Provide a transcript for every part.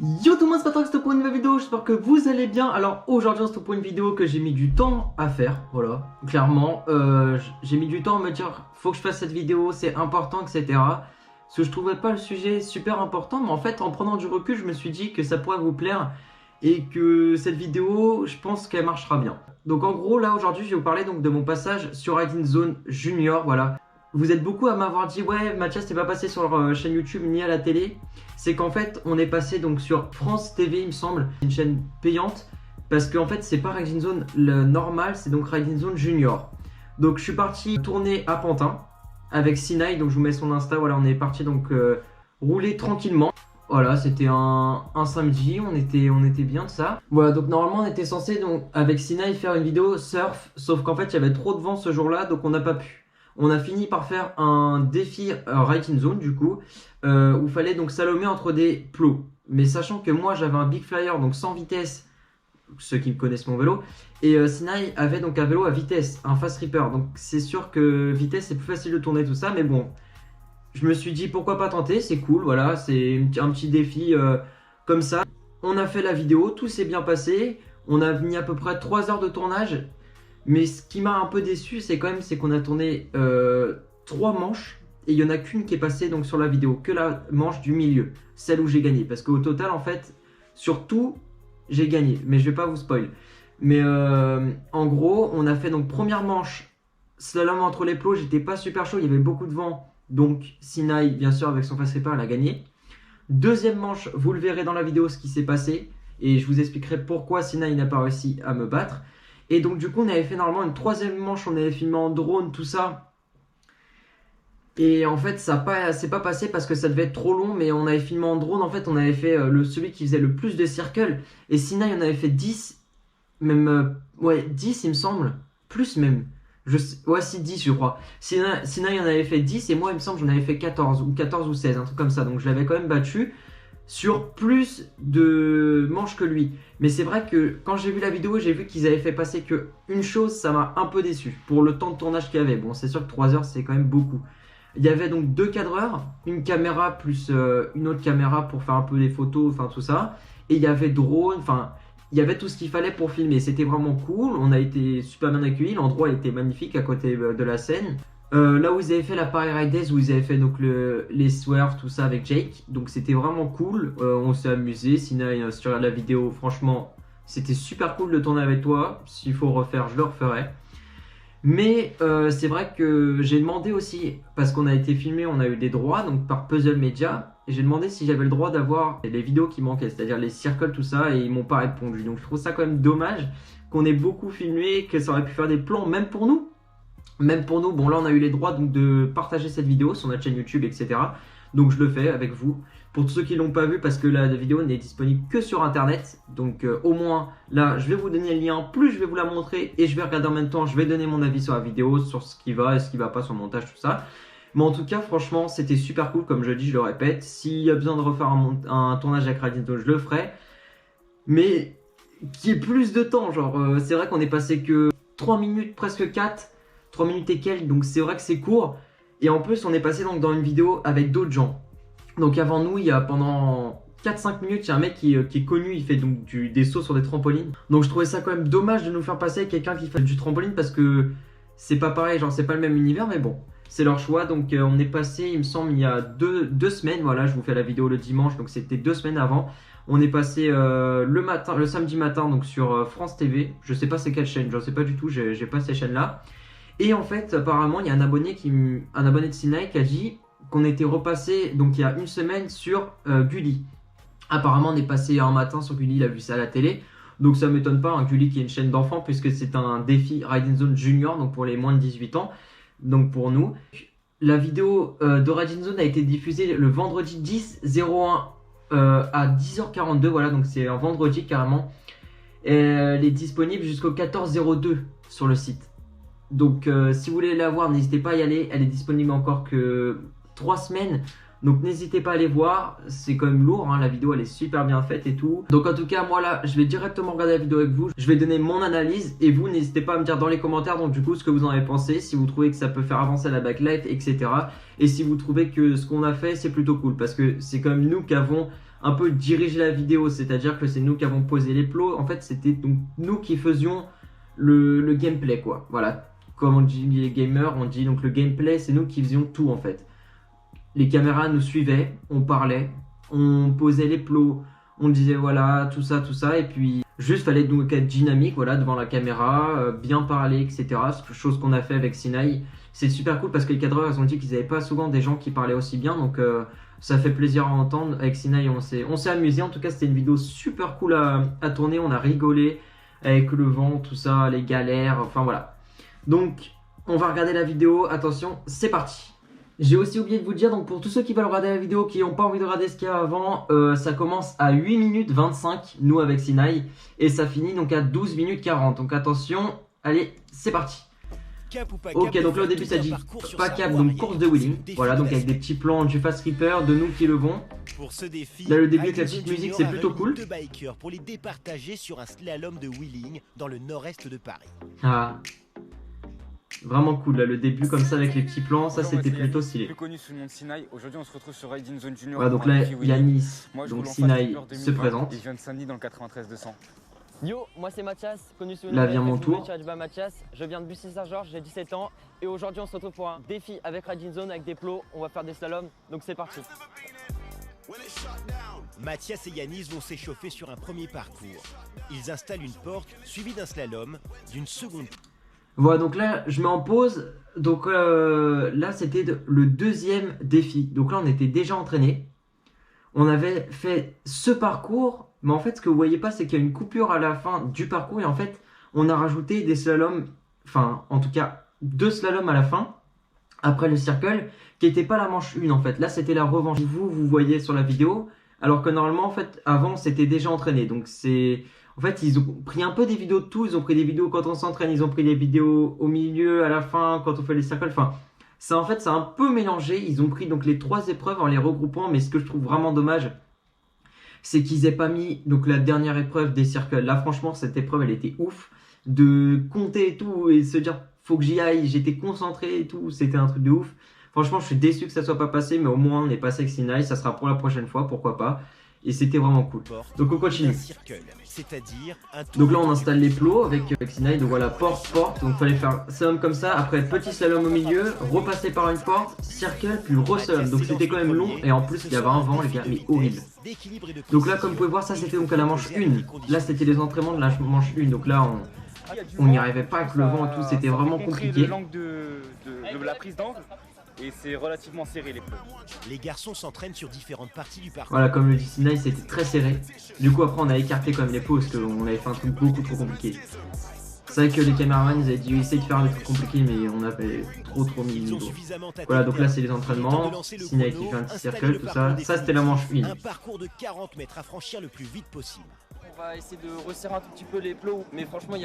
Yo tout le monde, c'est Patrick, c'est pour une nouvelle vidéo, j'espère que vous allez bien. Alors aujourd'hui on se retrouve pour une vidéo que j'ai mis du temps à faire, voilà, clairement. J'ai mis du temps à me dire, faut que je fasse cette vidéo, c'est important, etc. Parce que je trouvais pas le sujet super important, mais en fait en prenant du recul, je me suis dit que ça pourrait vous plaire et que cette vidéo, je pense qu'elle marchera bien. Donc en gros là aujourd'hui je vais vous parler donc de mon passage sur Hidden Zone Junior, voilà. Vous êtes beaucoup à m'avoir dit ouais Mathias t'es pas passé sur leur chaîne YouTube ni à la télé. C'est qu'en fait on est passé donc sur France TV il me semble, une chaîne payante. Parce qu'en fait c'est pas Hidden Zone le normal, c'est donc Hidden Zone Junior. Donc je suis parti tourner à Pantin avec Sinaï, donc je vous mets son Insta, voilà on est parti donc rouler tranquillement. Voilà, c'était un samedi, on était bien de ça. Voilà, donc normalement on était censé donc avec Sinaï faire une vidéo surf, sauf qu'en fait il y avait trop de vent ce jour-là, donc on n'a pas pu. On a fini par faire un défi Hidden Zone du coup, où il fallait donc slalomer entre des plots. Mais sachant que moi j'avais un Big Flyer donc sans vitesse, ceux qui me connaissent mon vélo, et Sinaï avait donc un vélo à vitesse, un Fast Ripper. Donc c'est sûr que vitesse c'est plus facile de tourner tout ça, mais bon, je me suis dit pourquoi pas tenter, c'est cool, voilà, c'est un petit défi comme ça. On a fait la vidéo, tout s'est bien passé, on a mis à peu près 3 heures de tournage. Mais ce qui m'a un peu déçu, c'est qu'on a tourné 3 manches et il n'y en a qu'une qui est passée donc sur la vidéo, que la manche du milieu, celle où j'ai gagné. Parce qu'au total, en fait, sur tout, j'ai gagné. Mais je vais pas vous spoil. Mais en gros, on a fait donc première manche, slalom entre les plots, j'étais pas super chaud, il y avait beaucoup de vent. Donc Sinaï, bien sûr, avec son Fast Ripper, elle a gagné. Deuxième manche, vous le verrez dans la vidéo ce qui s'est passé. Et je vous expliquerai pourquoi Sinaï n'a pas réussi à me battre. Et donc du coup on avait fait normalement une troisième manche, on avait filmé en drone, tout ça. Et en fait ça c'est pas passé parce que ça devait être trop long, mais on avait filmé en drone, en fait on avait fait celui qui faisait le plus de circles. Et Sinaï on avait fait 10, même, ouais 10 il me semble, plus même. Ouais si 10 je crois. Sinaï on avait fait 10 et moi il me semble j'en avais fait 14 ou 16, un truc comme ça. Donc je l'avais quand même battu sur plus de manches que lui. Mais c'est vrai que quand j'ai vu la vidéo, j'ai vu qu'ils avaient fait passer que une chose, ça m'a un peu déçu pour le temps de tournage qu'il y avait. Bon, c'est sûr que 3 heures, c'est quand même beaucoup. Il y avait donc 2 cadreurs, une caméra plus une autre caméra pour faire un peu des photos, enfin tout ça. Et il y avait drone, enfin, il y avait tout ce qu'il fallait pour filmer. C'était vraiment cool, on a été super bien accueillis, l'endroit était magnifique à côté de la scène. Là où ils avaient fait la Paris Ride Days, où ils avaient fait donc les swerves, tout ça avec Jake. Donc c'était vraiment cool, on s'est amusé. Sinaï, si tu regardes la vidéo, franchement, c'était super cool de tourner avec toi. S'il faut refaire, je le referai. Mais c'est vrai que j'ai demandé aussi, parce qu'on a été filmé, on a eu des droits, donc par Puzzle Media. Et j'ai demandé si j'avais le droit d'avoir les vidéos qui manquaient, c'est-à-dire les circles, tout ça, et ils m'ont pas répondu. Donc je trouve ça quand même dommage qu'on ait beaucoup filmé, que ça aurait pu faire des plans, même pour nous. Même pour nous, bon là on a eu les droits donc de partager cette vidéo sur notre chaîne YouTube, etc. Donc je le fais avec vous. Pour tous ceux qui ne l'ont pas vu, parce que la vidéo n'est disponible que sur internet. Donc au moins là je vais vous donner le lien, plus je vais vous la montrer et je vais regarder en même temps, je vais donner mon avis sur la vidéo, sur ce qui va et ce qui va pas sur le montage, tout ça. Mais en tout cas franchement c'était super cool, comme je dis, je le répète. S'il y a besoin de refaire un tournage avec Hidden Zone, je le ferai. Mais qu'il y ait plus de temps, genre c'est vrai qu'on est passé que 3 minutes, presque 4. 3 minutes et quelques, donc c'est vrai que c'est court. Et en plus, on est passé donc dans une vidéo avec d'autres gens. Donc avant nous, il y a pendant 4-5 minutes, il y a un mec qui est connu, il fait donc des sauts sur des trampolines. Donc je trouvais ça quand même dommage de nous faire passer avec quelqu'un qui fait du trampoline parce que c'est pas pareil, genre c'est pas le même univers, mais bon, c'est leur choix. Donc on est passé, il me semble, il y a deux semaines, voilà, je vous fais la vidéo le dimanche, donc c'était 2 semaines avant. On est passé le samedi matin donc sur France TV. Je sais pas c'est quelle chaîne, je sais pas du tout, j'ai pas ces chaînes-là. Et en fait, apparemment, il y a un abonné de Sinaï qui a dit qu'on était repassé, donc il y a une semaine, sur Gulli. Apparemment, on est passé un matin sur Gulli, il a vu ça à la télé. Donc ça ne m'étonne pas, Gulli qui est une chaîne d'enfants, puisque c'est un défi Hidden Zone Junior, donc pour les moins de 18 ans, donc pour nous. La vidéo de Hidden Zone a été diffusée le vendredi 10/01 à 10h42, voilà, donc c'est un vendredi carrément. Et, elle est disponible jusqu'au 14/02 sur le site. Donc si vous voulez la voir, n'hésitez pas à y aller, elle est disponible encore que 3 semaines. Donc n'hésitez pas à aller voir, c'est quand même lourd, hein, la vidéo elle est super bien faite et tout. Donc en tout cas moi là, je vais directement regarder la vidéo avec vous, je vais donner mon analyse et vous n'hésitez pas à me dire dans les commentaires donc du coup ce que vous en avez pensé, si vous trouvez que ça peut faire avancer la backlight, etc. Et si vous trouvez que ce qu'on a fait c'est plutôt cool, parce que c'est quand même nous qui avons un peu diriger la vidéo, c'est-à-dire que c'est nous qui avons posé les plots. En fait, c'était donc nous qui faisions le gameplay, quoi. Voilà, comme on dit les gamers, on dit donc le gameplay, c'est nous qui faisions tout en fait. Les caméras nous suivaient, on parlait, on posait les plots, on disait voilà, tout ça, et puis juste fallait donc être dynamique, voilà, devant la caméra, bien parler, etc. C'est chose qu'on a fait avec Sinaï. C'est super cool parce que les cadreurs, ils ont dit qu'ils n'avaient pas souvent des gens qui parlaient aussi bien, donc ça fait plaisir à entendre. Avec Sinaï, on s'est amusé. En tout cas, c'était une vidéo super cool à tourner. On a rigolé avec le vent, tout ça, les galères, enfin voilà. Donc, on va regarder la vidéo. Attention, c'est parti. J'ai aussi oublié de vous dire, donc pour tous ceux qui veulent regarder la vidéo, qui n'ont pas envie de regarder ce qu'il y a avant, ça commence à 8 minutes 25, nous avec Sinaï, et ça finit donc à 12 minutes 40. Donc attention, allez, c'est parti. Ok, donc là au début ça dit pas cap, donc course de wheeling. Voilà, donc avec des petits plans du Fast Reaper, de nous qui le vont. Là le début avec la petite musique, c'est plutôt cool. Deux bikers pour les départager sur un slalom de wheeling dans le nord-est de Paris. Ah, vraiment cool là, le début comme ça avec les petits plans, ça c'était plutôt stylé. Plus connu sous le nom de Sinaï. Aujourd'hui on se retrouve sur Ride in Zone Junior. Voilà, donc là Yanis, donc Sinaï se présente. Et je viens de Saint-Denis dans le 93-200. Yo, moi c'est Mathias, connu sous le Là nom vient mon de tour. Mathias. Je viens de Bussy-Saint-Georges, j'ai 17 ans et aujourd'hui on se retrouve pour un défi avec Ride in Zone avec des plots. On va faire des slaloms, donc c'est parti. Mathias et Yanis vont s'échauffer sur un premier parcours. Ils installent une porte suivie d'un slalom, d'une seconde. Voilà, donc là je mets en pause. Donc là c'était le deuxième défi. Donc là on était déjà entraîné. On avait fait ce parcours, mais en fait ce que vous voyez pas c'est qu'il y a une coupure à la fin du parcours et en fait on a rajouté des slaloms, enfin en tout cas 2 slaloms à la fin après le circle qui n'était pas la manche 1 en fait. Là c'était la revanche. Vous voyez sur la vidéo, alors que normalement en fait avant c'était déjà entraîné. Donc c'est en fait ils ont pris un peu des vidéos de tout. Ils ont pris des vidéos quand on s'entraîne, ils ont pris des vidéos au milieu, à la fin quand on fait les circles. Enfin ça en fait c'est un peu mélangé. Ils ont pris donc les 3 épreuves en les regroupant, mais ce que je trouve vraiment dommage c'est qu'ils aient pas mis donc la dernière épreuve des circles. Là franchement cette épreuve elle était ouf, de compter et tout et se dire faut que j'y aille, j'étais concentré et tout, c'était un truc de ouf. Franchement je suis déçu que ça soit pas passé, mais au moins on est passé avec Sinaï, ça sera pour la prochaine fois, pourquoi pas. Et c'était vraiment cool. Donc on continue. Donc là on installe les plots avec Sinaï. Donc voilà, porte, donc fallait faire slalom comme ça, après petit slalom au milieu, repasser par une porte, circle, puis re-slalom. Donc c'était quand même long et en plus il y avait un vent les gars, mais horrible. Donc là comme vous pouvez voir ça c'était donc à la manche 1. Là c'était les entraînements de la manche 1. Donc là on n'y arrivait pas avec le vent et tout, c'était vraiment compliqué. De la prise d'angle. Et c'est relativement serré les plots. Les garçons s'entraînent sur différentes parties du parcours. Voilà, comme le dit Sinaï, c'était très serré. Du coup après on a écarté quand même les plots parce qu'on avait fait un truc beaucoup trop compliqué. C'est vrai que les caméramans ils avaient dit essayer de faire des trucs compliqués, mais on avait trop mis le niveau. Voilà, donc là c'est les entraînements. Sinaï qui fait un petit cercle, tout ça. Ça c'était la manche 1. Un parcours de 40 mètres à franchir le plus vite possible. On va essayer de resserrer un tout petit peu les plots, mais franchement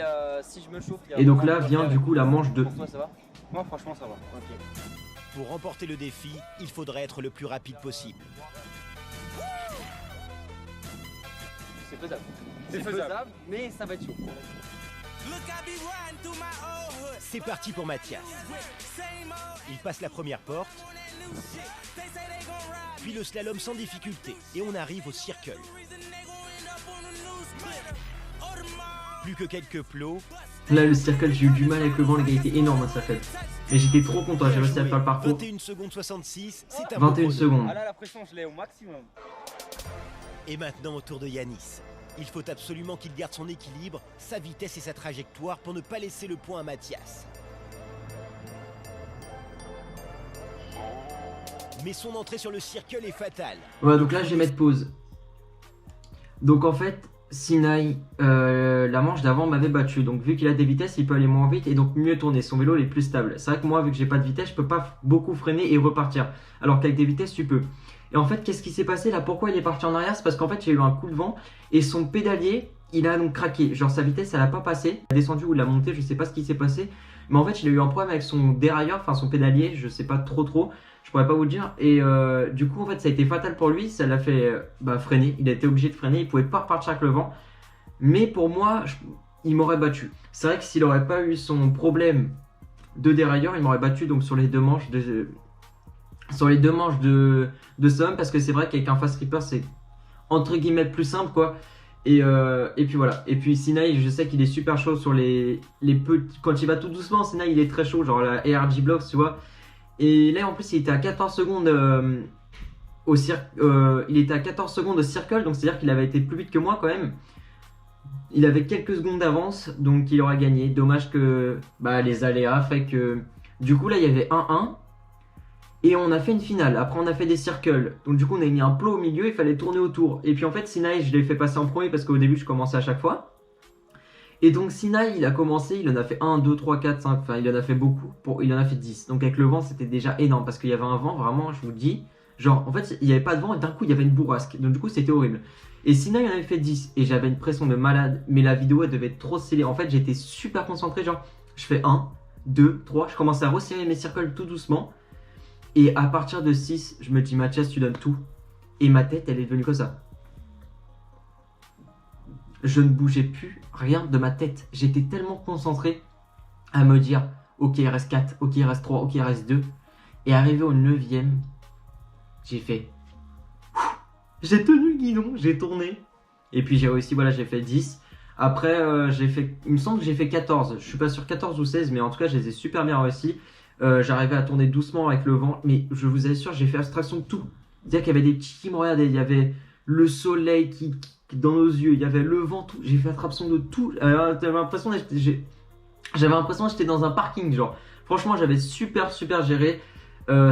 si je me chauffe... Et donc là vient du coup la manche 2. Pour toi ça va? Moi franchement ça va. Ok. Pour remporter le défi, il faudrait être le plus rapide possible. C'est faisable. C'est faisable, mais ça va être chaud. C'est parti pour Mathias. Il passe la première porte, puis le slalom sans difficulté, et on arrive au circle. Plus que quelques plots. Là le circle, j'ai eu du mal avec le vent, les gars, il était énorme un circle. Mais j'étais trop content, j'ai réussi à faire le parcours. 21 secondes 66, c'est à 21 secondes. Ah là la pression je l'ai au maximum. Et maintenant au tour de Yanis. Il faut absolument qu'il garde son équilibre, sa vitesse et sa trajectoire pour ne pas laisser le point à Mathias. Mais son entrée sur le circle est fatale. Voilà, donc là je vais mettre pause. Donc en fait, Sinaï, la manche d'avant m'avait battu. Donc vu qu'il a des vitesses, il peut aller moins vite et donc mieux tourner. Son vélo il est plus stable. C'est vrai que moi, vu que j'ai pas de vitesse, je peux pas beaucoup freiner et repartir. Alors qu'avec des vitesses, tu peux. Et en fait, qu'est-ce qui s'est passé là? Pourquoi il est parti en arrière? C'est parce qu'en fait, il y a eu un coup de vent et son pédalier, il a donc craqué. Genre sa vitesse, elle a pas passé. Il a descendu ou il a monté, je sais pas ce qui s'est passé. Mais en fait, il a eu un problème avec son dérailleur, enfin son pédalier, je sais pas trop. Je pourrais pas vous le dire. Et du coup, en fait, ça a été fatal pour lui. Ça l'a fait freiner. Il a été obligé de freiner. Il pouvait pas repartir avec le vent. Mais pour moi, il m'aurait battu. C'est vrai que s'il aurait pas eu son problème de dérailleur, il m'aurait battu donc sur les deux manches de slalom, parce que c'est vrai qu'avec un fast reaper, c'est entre guillemets plus simple quoi. Et puis voilà. Et puis Sinaï, je sais qu'il est super chaud sur les petits. Quand il va tout doucement, Sinaï il est très chaud, genre la ARG Blocks, tu vois. Et là en plus il était à 14 secondes il était à 14 secondes au circle, donc c'est à dire qu'il avait été plus vite que moi quand même. Il avait quelques secondes d'avance, donc il aura gagné. Dommage que les aléas fait que du coup là il y avait 1-1 et on a fait une finale. Après on a fait des circles, donc du coup on a mis un plot au milieu, il fallait tourner autour. Et puis en fait Sinaï je l'ai fait passer en premier parce qu'au début je commençais à chaque fois. Et donc Sinaï il a commencé, il en a fait 1, 2, 3, 4, 5, enfin il en a fait beaucoup, il en a fait 10. Donc avec le vent c'était déjà énorme parce qu'il y avait un vent vraiment, je vous le dis. Genre en fait il n'y avait pas de vent et d'un coup il y avait une bourrasque, donc du coup c'était horrible. Et Sinaï en avait fait 10 et j'avais une pression de malade, mais la vidéo elle devait être trop scellée. En fait j'étais super concentré, genre je fais 1, 2, 3, je commençais à resserrer mes circles tout doucement. Et à partir de 6, je me dis Mathias tu donnes tout. Et ma tête elle est devenue comme ça. Je ne bougeais plus rien de ma tête. J'étais tellement concentré à me dire ok il reste 4, ok il reste 3, ok il reste 2. Et arrivé au 9ème, j'ai fait... J'ai tenu le guidon, j'ai tourné. Et puis j'ai réussi, voilà, j'ai fait 10. Après, il me semble que j'ai fait 14. Je suis pas sûr 14 ou 16, mais en tout cas, je les ai super bien réussi. J'arrivais à tourner doucement avec le vent. Mais je vous assure, j'ai fait abstraction de tout. C'est-à-dire qu'il y avait des petits qui me regardaient. Il y avait le soleil qui dans nos yeux. Il y avait le vent, tout. J'ai fait abstraction de tout. J'avais l'impression que j'étais dans un parking, genre. Franchement, j'avais super géré.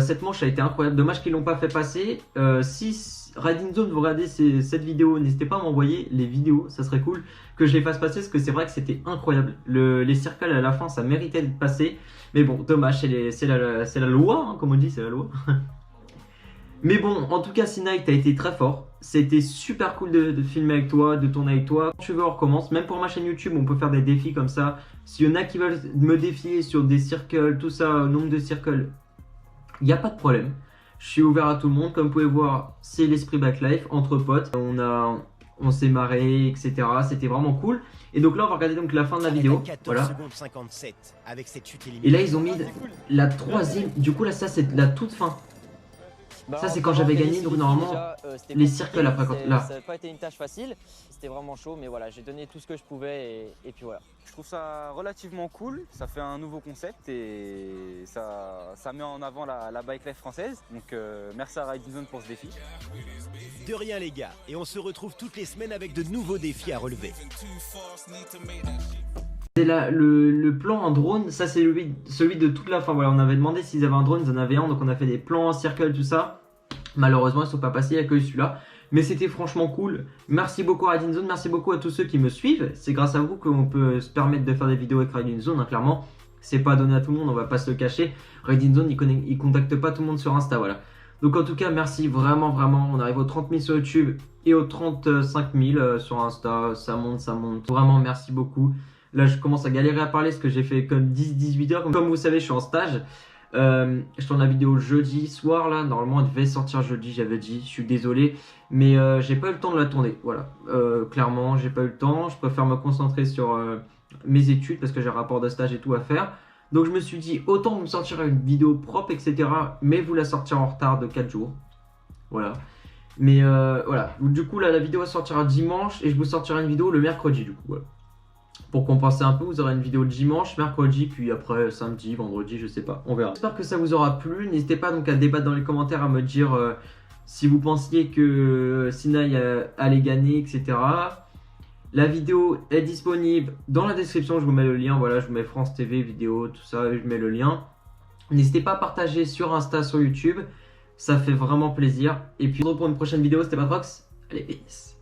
Cette manche a été incroyable. Dommage qu'ils l'ont pas fait passer. Si Riding Zone, vous regardez cette vidéo, n'hésitez pas à m'envoyer les vidéos, ça serait cool que je les fasse passer parce que c'est vrai que c'était incroyable. Les circles à la fin, ça méritait de passer. Mais bon, dommage, c'est la loi, hein, comme on dit, c'est la loi. Mais bon, en tout cas, Sinaï, t'as été très fort. C'était super cool de filmer avec toi, de tourner avec toi. Quand tu veux, on recommence. Même pour ma chaîne YouTube, on peut faire des défis comme ça. S'il y en a qui veulent me défier sur des circles, tout ça, nombre de circles, il n'y a pas de problème. Je suis ouvert à tout le monde. Comme vous pouvez voir, c'est l'esprit Backlife, entre potes. On s'est marré, etc. C'était vraiment cool. Et donc là, on va regarder donc la fin de la vidéo. Voilà. Et là, ils ont mis la troisième. Du coup, là, ça, c'est la toute fin. Ça, c'est quand j'avais gagné. Donc, normalement, les circles après. Là. Ça n'a pas été une tâche facile. C'était vraiment chaud. Mais voilà, j'ai donné tout ce que je pouvais. Et puis voilà. Je trouve ça relativement cool, ça fait un nouveau concept et ça met en avant la bike life française. Donc merci à Riding Zone pour ce défi. De rien les gars, et on se retrouve toutes les semaines avec de nouveaux défis à relever. C'est là, le plan en drone, ça c'est celui de toute la fin. Voilà, on avait demandé s'ils avaient un drone, ils en avaient un, donc on a fait des plans en circle, tout ça. Malheureusement, ils ne sont pas passés, il n'y a que celui-là. Mais c'était franchement cool. Merci beaucoup à Riding Zone, merci beaucoup à tous ceux qui me suivent. C'est grâce à vous qu'on peut se permettre de faire des vidéos avec Riding Zone, hein, clairement. C'est pas donné à tout le monde, on va pas se le cacher. Riding Zone, il contacte pas tout le monde sur Insta, voilà. Donc en tout cas, merci vraiment. On arrive aux 30 000 sur YouTube et aux 35 000 sur Insta. Ça monte. Vraiment, merci beaucoup. Là, je commence à galérer à parler parce que j'ai fait comme 10-18 heures. Comme vous savez, je suis en stage. Je tourne la vidéo jeudi soir là, normalement elle devait sortir jeudi, j'avais dit, je suis désolé, mais j'ai pas eu le temps de la tourner, voilà, clairement j'ai pas eu le temps, je préfère me concentrer sur mes études parce que j'ai un rapport de stage et tout à faire, donc je me suis dit autant vous sortir une vidéo propre etc, mais vous la sortir en retard de 4 jours, voilà, mais voilà, du coup là la vidéo sortira dimanche et je vous sortirai une vidéo le mercredi du coup, voilà. Pour compenser un peu, vous aurez une vidéo dimanche, mercredi, puis après samedi, vendredi, je sais pas, on verra. J'espère que ça vous aura plu. N'hésitez pas donc à débattre dans les commentaires, à me dire si vous pensiez que Sinaï allait gagner, etc. La vidéo est disponible dans la description, je vous mets le lien, voilà, je vous mets France TV, vidéo, tout ça, je mets le lien. N'hésitez pas à partager sur Insta, sur YouTube, ça fait vraiment plaisir. Et puis pour une prochaine vidéo, c'était Patrox, allez, peace.